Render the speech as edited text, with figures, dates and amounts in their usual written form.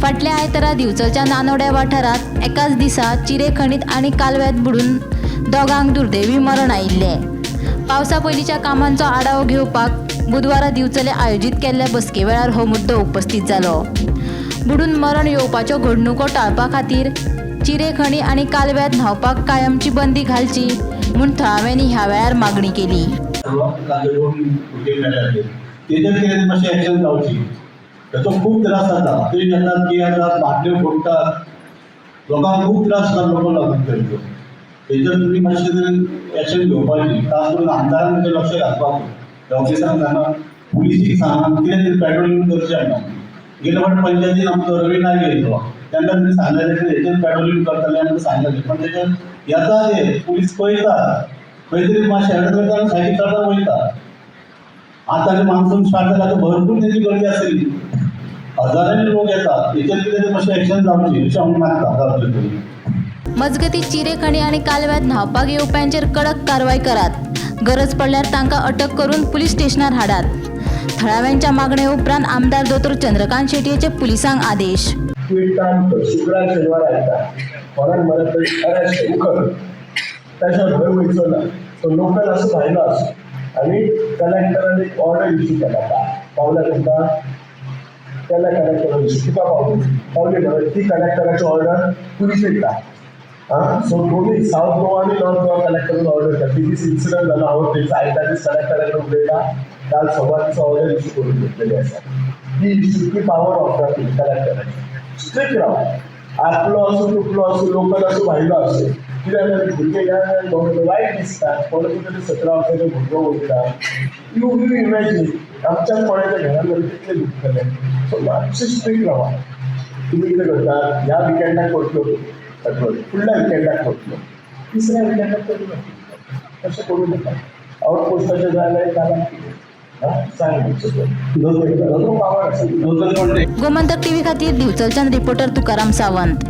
फाटल्या आयतारा दिवचलच्या नानोड्या वाठारात एकाच दिसा चिरेखणीत आणि कालव्यात बुडून दोगांक दुर्दैवी मरण आयिल्ले। पावसा पयलींच्या कामांचो आढावो घेवपाक बुधवारा दिवचले आयोजीत केल्ल्या बसके वेळार हो मुद्दो उपस्थित जालो। बुडून मरण येवपाच्यो घडणुको टाळपा खातीर चिरेखणी आणि कालव्यात न्हावपाक कायमची बंदी घालची म्हूण थळाव्यांनी ह्या वेळार मागणी केली। त्याचो खूप त्रास जाता, ते येतात की आता बाटल्यो फोडटात, लोकांक खूप त्रास जाता लोक लागून करतो। तेजेर तुमी मातशें तरी एक्शन घेवपाची, खास करून आमदारान तेजेर लक्ष घालपाक ऑफिसांक सांगा, पुलिसीक सांगा, कितें तरी पेट्रोलिंग करचें हांगा। गेल्या फावट पंचायतीन आमचो रवी नायक येयलो, तेन्ना तुमी सांगलेलें की हेजेर पेट्रोलिंग करतले आनी सांगलेलें, पण तेजेर येता ते पुलीस पळयता, खंय तरी मातशें हेड करता आनी सायडीक काडपाक वयता। आतां मान्सून स्टार्ट जाला तर भरपूर तेजी गर्दी आसतली, हजारांनी लोक येतात, हेचेर कितें तरी मातशें एक्शन जावची अशें हांव मागता जावचें तरी। मजगतीं चिरेखणी आणि कालव्यात न्हावपाक येवप्यांचेर कडक कारवाय करात, गरज पडल्यार तांकां अटक करून पुलीस स्टेशनार हाडात। थळाव्यांच्या मागणे उपरांत आमदार दोतोर चंद्रकांत शेटयेचे पुलिसांक आदेश। शुक्रार शेनवार आयता कोणाक मदत तरी अरेस्ट उखल ताच्या भंय वयचो ना, तो लोकल असो भायलो असो। आनी कलेक्टरान एक ऑर्डर इश्यू केला पावल्या तुमकां केन्ना कलेक्टरान इश्यू तुका पावली म्हणून ती कलेक्टराची ऑर्डर पुलीस येता। सो दोन्ही साऊथ गोवा आणि नॉर्थ गोवा कलेक्टरान ऑर्डर केला। दीस इन्सिडंट जाला हांव थंयचो आयता दीस कलेक्टरान उलयता, काल सवारचो ऑर्डर इश्यू करून घेतलेली आसा। ती इतकी पावर ऑफ कलेक्टराची स्ट्रिक्ट राव, आपलो असो तुपलो असो लोकल असो भायलो असो, कित्याक भुरगे वायट दिसता, कोणाक तरी 17 वर्साचो भुरगो वयता, यू इमॅजिन आमच्या कोणाच्या घरान कितले दुखतले। सो मातशें स्ट्रिक्ट रावा। तुमी कितें करता ह्या विकेंडाक करतलो पेट्रोल, फुडल्या विकेंडाक करतलो, तिसऱ्या विकेंडाक करतलो, तशें करूं नाका। आउटपोस्टाचें जाय जाल्यार जालां कितें सांग पावर आसा। गोमंतक टीव्ही खातीर दिवचलच्यान रिपोर्टर तुकाराम सावंत।